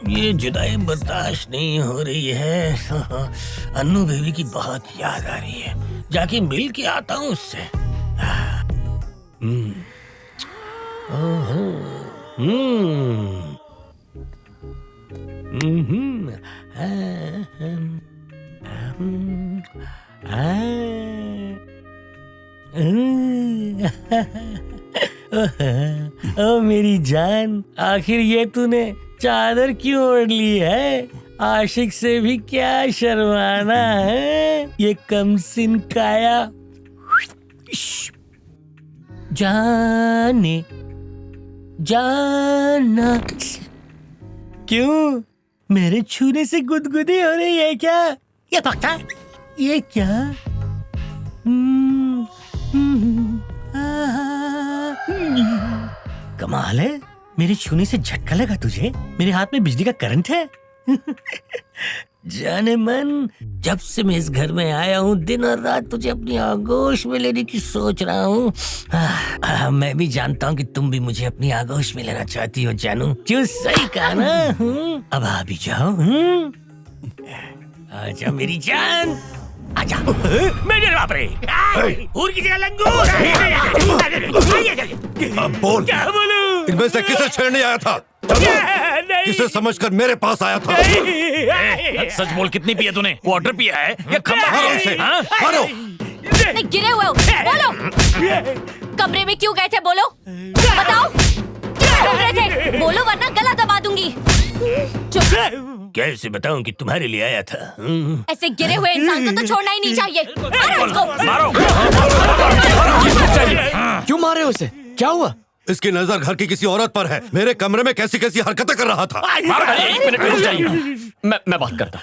ये जुदाई बर्दाश्त नहीं हो रही है। अन्नू बेबी की बहुत याद आ रही है। जाके मिल के आता हूँ उससे। ओ मेरी जान, आखिर ये तूने चादर क्यों ओढ़ ली है? आशिक से भी क्या शर्माना है? ये कमसिन काया जाने जाना। क्यों, मेरे छूने से गुदगुदी हो रही है क्या? ये पक्का, ये क्या? कमाल है, मेरे छूने से झटका लगा तुझे? मेरे हाथ में बिजली का करंट है। जाने मन, जब से मैं इस घर में आया हूँ दिन और रात तुझे अपनी आगोश में लेने की सोच रहा हूँ। मैं भी जानता हूँ कि तुम भी मुझे अपनी आगोश में लेना चाहती हो जानू। क्यों, सही कहा ना? अब आ भी जाओ। आजा मेरी जान, आजा। मेरे बाप रे, हूर की जगह लंगूर। अब बोल, क्या बोलूं? इनमें से किसे छेड़ने आया था? किसे समझकर मेरे पास आया था? सच बोल, कितनी पिया तूने? क्वार्टर पिया है या खंबा? मारो उसे, मारो। गिरे हुए हो, बोलो। कमरे में क्यों गए थे, बोलो, बताओ। क्या बोल रहे थे? बोलो वरना गला दबा दूंगी। चुप। कैसे बताऊं कि तुम्हारे लिए आया था? ऐसे गिरे हुए इंसान को तो छोड़ना ही नहीं चाहिए। मारो इसको। मारो। क्यों मारे उसे? क्या हुआ? इसकी नजर घर की किसी औरत पर है। मेरे कमरे में कैसी कैसी हरकतें कर रहा था। एक मिनट रुक जाइए। मैं बात करता।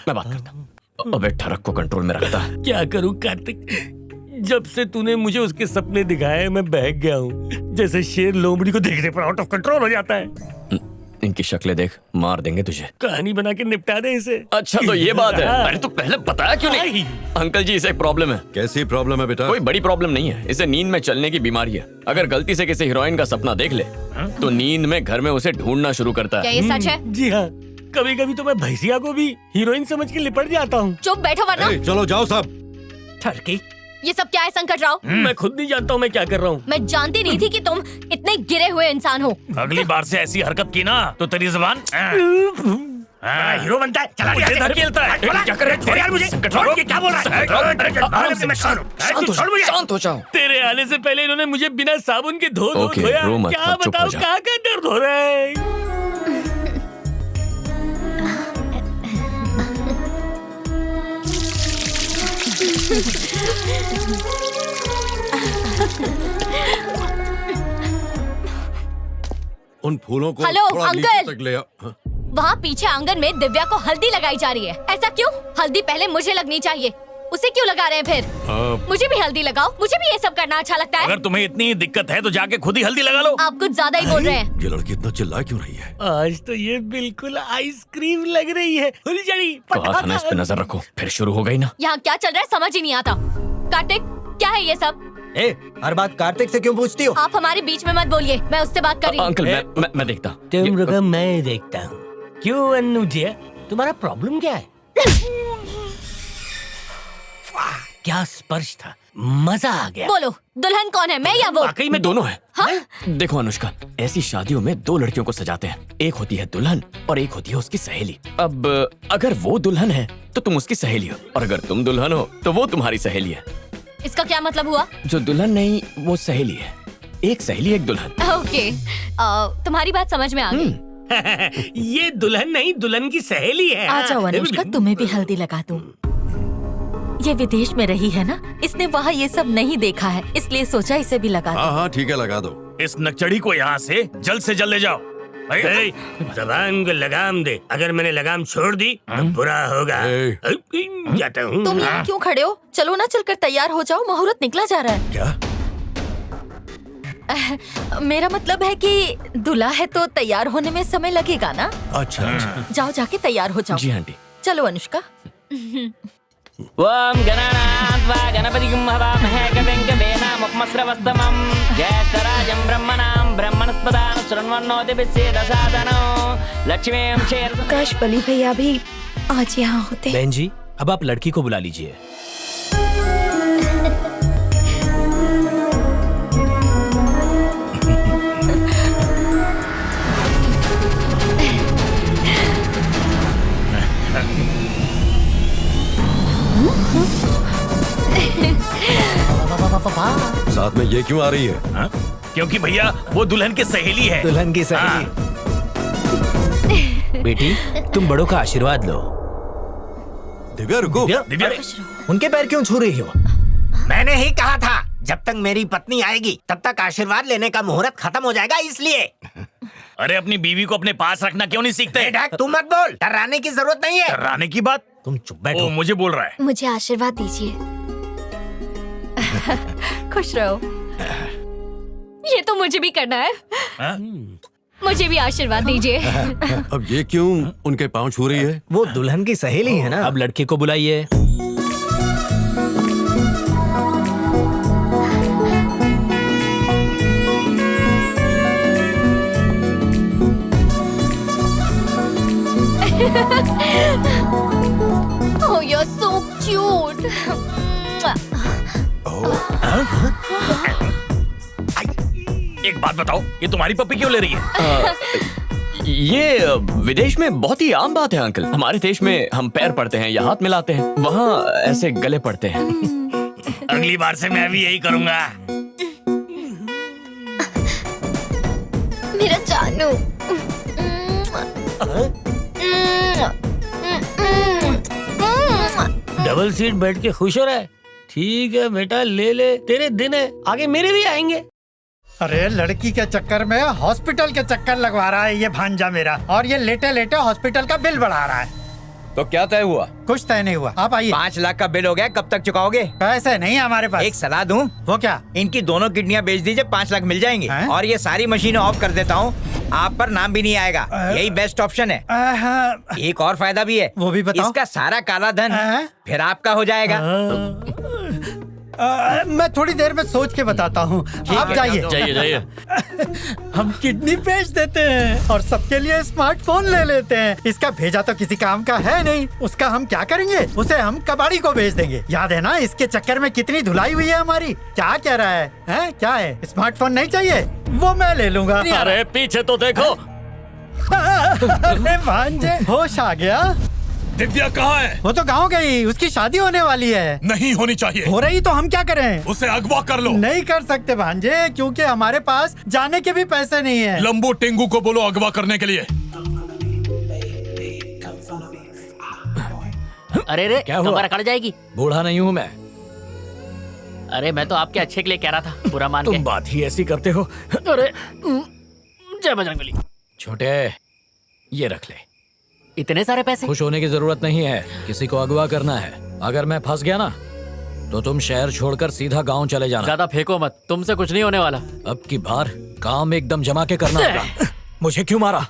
अबे ठरक को कंट्रोल में रखता। क्या करूं कार्तिक, जब से तूने मुझे उसके सपने दिखाए मैं बहक गया हूँ। जैसे शेर लोमड़ी को देखने पर आउट ऑफ कंट्रोल हो जाता है। इनकी शक्लें देख, मार देंगे तुझे। कहानी बना के निपटा दे इसे। अच्छा तो ये बात है। अरे तो पहले बताया क्यों नहीं? अंकल जी, इसे एक प्रॉब्लम है। कैसी प्रॉब्लम है बेटा? कोई बड़ी प्रॉब्लम नहीं है, इसे नींद में चलने की बीमारी है। अगर गलती से किसी हीरोइन का सपना देख ले तो नींद में घर में उसे ढूंढना शुरू करता क्या है। ये सच है? जी हाँ, कभी कभी तो मैं भैंसिया को भी हीरोइन समझ के लिपट जाता हूँ। चुप बैठो वरना। चलो जाओ सब। ठरकी, ये सब क्या है संकट राव? मैं खुद नहीं जानता हूँ मैं क्या कर रहा हूँ। मैं जानती नहीं थी कि तुम इतने गिरे हुए इंसान हो। अगली बार से ऐसी हरकत की ना तो तेरी जुबान हीरो बनता है, चला मुझे धकेलता है। क्या कर रहे हो? छोड़ यार मुझे। संकट ये क्या बोल रहा है? शांत हो जाओ। तेरे आने से पहले इन्होंने मुझे बिना साबुन के धो ओके, धोया। रो मत, क्या अब चुप हो बताओ, जा। कहाँ का दर्द हो रहा है? उन फूलों को हेलो, थोड़ा नीचे अंकल। तक ले आ। हाँ? वहाँ पीछे आंगन में दिव्या को हल्दी लगाई जा रही है। ऐसा क्यों? हल्दी पहले मुझे लगनी चाहिए, उसे क्यों लगा रहे हैं फिर? मुझे भी हल्दी लगाओ, मुझे भी ये सब करना अच्छा लगता है। अगर तुम्हें इतनी दिक्कत है तो जाके खुद ही हल्दी लगा लो। आप कुछ ज्यादा ही बोल रहे हैं। ये लड़की इतना चिल्ला क्यों रही है? आज तो ये बिल्कुल आइसक्रीम लग रही है। फुलझड़ी, कहा था ना इस पे नजर रखो। फिर शुरू हो गई ना। यहाँ क्या चल रहा है समझ ही नहीं आता। कार्तिक, क्या है ये सब? हर बात कार्तिक से क्यों पूछती हो? आप हमारे बीच में मत बोलिए, मैं उससे बात कर रही हूँ। अंकल मैं देखता। तुम रुको, मैं देखता हूँ। क्यों अन्नू जी, तुम्हारा प्रॉब्लम क्या है? क्या स्पर्श था, मजा आ गया। बोलो, दुल्हन कौन है, मैं या वो? वाकई में दोनों है। हाँ? देखो अनुष्का, ऐसी शादियों में दो लड़कियों को सजाते हैं। एक होती है दुल्हन और एक होती है उसकी सहेली। अब अगर वो दुल्हन है तो तुम उसकी सहेली हो, और अगर तुम दुल्हन हो तो वो तुम्हारी सहेली है। इसका क्या मतलब हुआ? जो दुल्हन नहीं वो सहेली है। एक सहेली एक दुल्हन। ओके, तुम्हारी बात समझ में आ गई। ये दुल्हन नहीं, दुल्हन की सहेली है। आ जाओ अनुष्का, तुम्हें भी हल्दी लगा दूं। ये विदेश में रही है ना, इसने वहाँ ये सब नहीं देखा है, इसलिए सोचा इसे भी लगा दूं। हाँ ठीक है, लगा दो। इस नकचड़ी को यहाँ से जल्द ले जाओ। जबान को लगाम दे, अगर मैंने लगाम छोड़ दी तो बुरा होगा। जाता हूँ। तुम यहाँ क्यों खड़े हो? चलो ना, चलकर तैयार हो जाओ, मुहूर्त निकला जा रहा है। क्या? मेरा मतलब है कि दूल्हा है तो तैयार होने में समय लगेगा ना। अच्छा। जाओ, जाके तैयार हो जाओ। जी आंटी। चलो अनुष्का। ओम गणानां त्वा गणपतिं हवामहे कविं कवीनामुपमश्रवस्तमं मुखमस्रवस्तमं ज्येष्ठराजं ब्रह्मणां ब्रह्मणस्पदां शृण्वन्नोतिभिस्सेदसादनो लक्ष्मीं शेर। काश बली भैया भी आज यहाँ होते। बहन जी, अब आप लड़की को बुला लीजिए। साथ में ये क्यों आ रही है? हाँ? क्योंकि भैया वो दुल्हन की सहेली है। दुल्हन की सहेली। बेटी, तुम बड़ों का आशीर्वाद लो। दिव्या रुको। दिव्या, उनके पैर क्यों छू रही हो? मैंने ही कहा था जब तक मेरी पत्नी आएगी तब तक आशीर्वाद लेने का मुहूर्त खत्म हो जाएगा, इसलिए। अरे अपनी बीवी को अपने पास रखना क्यों नहीं सीखते? तू मत बोल, डराने की जरूरत नहीं है। डराने की बात? तुम चुप बैठो। ओ, मुझे बोल रहा है। मुझे आशीर्वाद दीजिए। खुश रहो। ये तो मुझे भी करना है। हाँ? मुझे भी आशीर्वाद दीजिए। अब ये क्यों उनके पाँव छू रही है? वो दुल्हन की सहेली है ना। अब लड़के को बुलाइए। Oh, you're so cute. एक बात बताओ, ये तुम्हारी पप्पी क्यों ले रही है? ये विदेश में बहुत ही आम बात है अंकल। हमारे देश में हम पैर पड़ते हैं या हाथ मिलाते हैं, वहाँ ऐसे गले पड़ते हैं। अगली बार से मैं भी यही करूँगा। मेरा जानू। डबल सीट बैठ के खुश हो रहा है? ठीक है बेटा, ले ले, तेरे दिन है, आगे मेरे भी आएंगे। अरे लड़की के चक्कर में हॉस्पिटल के चक्कर लगवा रहा है ये भांजा मेरा, और ये लेटे लेटे हॉस्पिटल का बिल बढ़ा रहा है। तो क्या तय हुआ? कुछ तय नहीं हुआ, आप आइए। 5 लाख का बिल हो गया, कब तक चुकाओगे? पैसे नहीं है हमारे पास। एक सलाह दूं? वो क्या? इनकी दोनों किडनियां बेच दीजिए, 5 लाख मिल जाएंगे। हैं? और ये सारी मशीनें ऑफ कर देता हूँ, आप पर नाम भी नहीं आएगा। यही बेस्ट ऑप्शन है। एक और फायदा भी है। वो भी बताओ। इसका सारा काला धन फिर आपका हो जाएगा। मैं थोड़ी देर में सोच के बताता हूँ, आप जाइए। जाइए। हम किडनी बेच देते हैं और सबके लिए स्मार्टफोन ले लेते हैं। इसका भेजा तो किसी काम का है नहीं, उसका हम क्या करेंगे? उसे हम कबाड़ी को बेच देंगे। याद है ना इसके चक्कर में कितनी धुलाई हुई है हमारी? क्या कह रहा है? क्या है? स्मार्टफोन नहीं चाहिए? वो मैं ले लूंगा। अरे पीछे तो देखो। अरे भांजे, होश आ गया? दिव्या कहाँ है? वो तो गाँव गई, उसकी शादी होने वाली है। नहीं होनी चाहिए। हो रही तो हम क्या करें? उसे अगवा कर लो। नहीं कर सकते भांजे, क्योंकि हमारे पास जाने के भी पैसे नहीं है। लंबू टेंगू को बोलो अगवा करने के लिए। अरे रे, क्या हुआ? कमर अकड़ जाएगी। बूढ़ा नहीं हूँ मैं। अरे मैं तो आपके अच्छे के लिए कह रहा था, बुरा मान के। तुम बात ही ऐसी करते हो। अरे जय बजरंगबली। छोटे, ये रख ले। इतने सारे पैसे? खुश होने की जरूरत नहीं है, किसी को अगवा करना है। अगर मैं फंस गया ना तो तुम शहर छोड़कर सीधा गांव चले जाना। ज्यादा फेंको मत, तुमसे कुछ नहीं होने वाला। अब की बार काम एकदम जमा के करना होगा। मुझे क्यों मारा?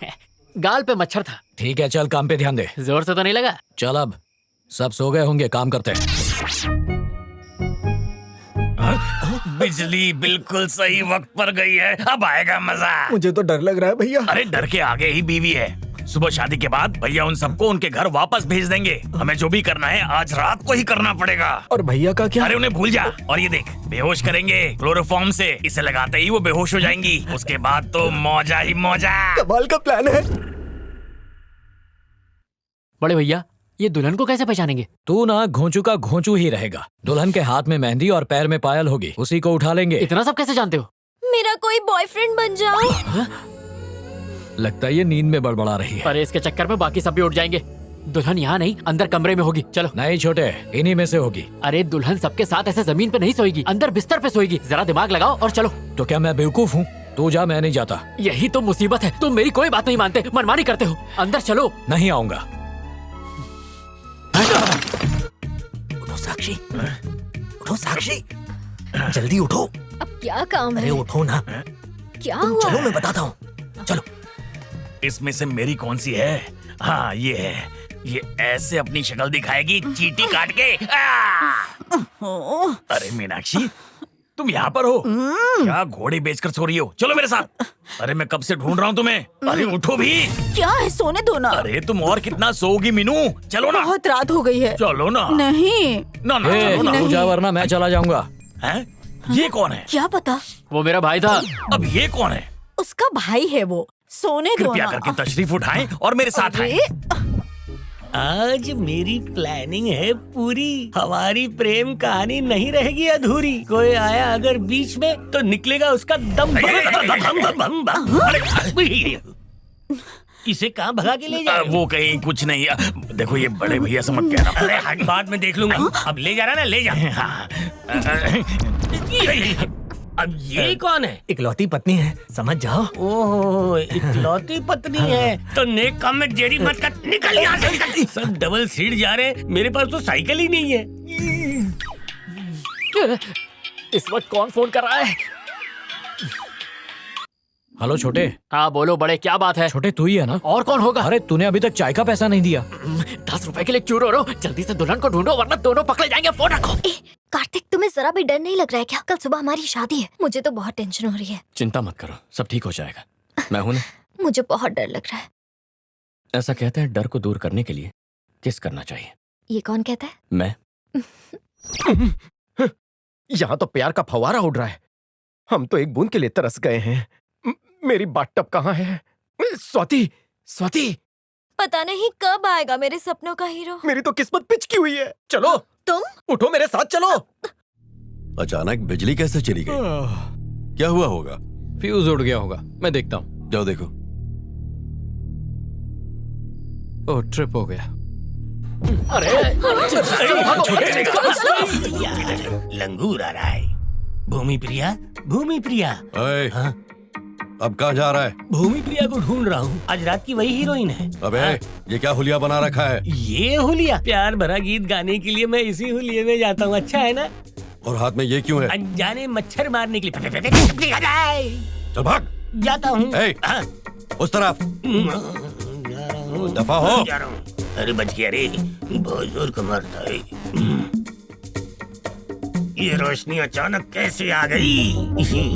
गाल पे मच्छर था। ठीक है, चल काम पे ध्यान दे। जोर से तो नहीं लगा? चल, अब सब सो गए होंगे, काम करते हैं। बिजली बिल्कुल सही वक्त पर गई है, अब आएगा मजा। मुझे तो डर लग रहा है भैया। अरे डर के आगे ही बीवी है। सुबह शादी के बाद भैया उन सबको उनके घर वापस भेज देंगे। हमें जो भी करना है आज रात को ही करना पड़ेगा। और भैया का क्या? अरे उन्हें भूल जा। और ये देख, बेहोश करेंगे क्लोरोफॉर्म से, इसे लगाते ही वो बेहोश हो जाएंगी। उसके बाद तो मौजा ही मौजा। कमाल का प्लान है। बड़े भैया, ये दुल्हन को कैसे पहचानेंगे? तू ना घोंचू का घोंचू ही रहेगा। दुल्हन के हाथ में मेहंदी और पैर में पायल होगी, उसी को उठा लेंगे। इतना सब कैसे जानते हो? मेरा कोई बॉयफ्रेंड बन जाओ। लगता है ये नींद में बड़बड़ा रही है। अरे इसके चक्कर में बाकी सब भी उठ जाएंगे। दुल्हन यहाँ नहीं, अंदर कमरे में होगी। चलो। नहीं छोटे, इन्हीं में से होगी। अरे दुल्हन सबके साथ ऐसे जमीन पे नहीं सोएगी, अंदर बिस्तर पे सोएगी। जरा दिमाग लगाओ और चलो। तो क्या मैं बेवकूफ हूँ? तू जा, मैं नहीं जाता। यही तो मुसीबत है, तुम मेरी कोई बात नहीं मानते, मनमानी करते हो। अंदर चलो। नहीं आऊंगा। उठो साक्षी, उठो साक्षी, जल्दी उठो। अब क्या काम अरे है? उठो ना। क्या हुआ? चलो मैं बताता हूँ, चलो। इसमें से मेरी कौन सी है? हाँ ये है। ये ऐसे अपनी शक्ल दिखाएगी चींटी काट के। अरे मीनाक्षी, तुम यहाँ पर हो? क्या घोड़े बेचकर सो रही हो? चलो मेरे साथ। अरे मैं कब से ढूंढ रहा हूँ तुम्हें। अरे उठो भी। क्या है, सोने दो ना। अरे तुम और कितना सोओगी मीनू? चलो ना। बहुत रात हो गई है। चलो ना। नहीं ना ना, ए, चलो ना। तू जा वरना मैं चला जाऊंगा। हैं? ये कौन है? क्या पता। वो मेरा भाई था। अब ये कौन है? उसका भाई है वो। सोने दो कृपया ना। करके तशरीफ उठाएं और मेरे साथ आएं। आज मेरी प्लानिंग है पूरी। हमारी प्रेम कहानी नहीं रहेगी अधूरी। कोई आया अगर बीच में तो निकलेगा उसका दम। इसे कहाँ भगा के ले जाए? वो कहीं कुछ नहीं। देखो ये बड़े भैया समझ कह रहा। अरे हट, बाद में देख लूंगा। अब ले जा रहा ना, ले जा। अब ये कौन है? इकलौती पत्नी है, समझ जाओ। ओह, इकलौती पत्नी है तो नेक काम में देरी मत कर। निकल यहाँ से, निकल। सब डबल सीट जा रहे हैं, मेरे पास तो साइकिल ही नहीं है। इस वक्त कौन फोन कर रहा है? हेलो छोटे। हाँ बोलो बड़े, क्या बात है? छोटे तू ही है ना? और कौन होगा? अरे तूने अभी तक चाय का पैसा नहीं दिया। 10 रुपए के लिए क्यों रो रहे हो? जल्दी से दुल्हन को ढूंढो वरना दोनों पकड़े जाएंगे। फोन रखो। कार्तिक, तुम्हें जरा भी डर नहीं लग रहा है क्या? कल सुबह हमारी शादी है, मुझे तो बहुत टेंशन हो रही है। चिंता मत करो, सब ठीक हो जाएगा। मैं हूं ना। मुझे बहुत डर लग रहा है। ऐसा कहते हैं डर को दूर करने के लिए किस करना चाहिए। ये कौन कहता है? मैं। यहाँ तो प्यार का फव्वारा उड़ रहा है। हम तो एक बूंद के लिए तरस गए हैं। मेरी बाथटब कहाँ है? स्वाति, स्वाति। पता नहीं कब आएगा मेरे सपनों का हीरो। मेरी तो किस्मत पिचकी हुई है। चलो तुम उठो, मेरे साथ चलो। अचानक बिजली कैसे चली गई? क्या हुआ होगा? फ्यूज उड़ गया होगा, मैं देखता हूँ। जाओ देखो। ओह, ट्रिप हो गया। लंगूर आ रहा है। भूमि प्रिया, भूमि प्रिया। हाँ? अब कहाँ जा रहा है? भूमि प्रिया को ढूंढ रहा हूँ। आज रात की वही हीरोइन है। अबे ये क्या हुलिया बना रखा है? ये हुलिया प्यार भरा गीत गाने के लिए मैं इसी हुलिये में जाता हूँ। अच्छा है ना? और हाथ में ये क्यों है? अनजाने मच्छर मारने के लिए। चल भाग। जाता हूँ। उस तरफ दफा हो। अरे बच गया रे, बहुत जोर का मारता है। ये रोशनी अचानक कैसे आ गई?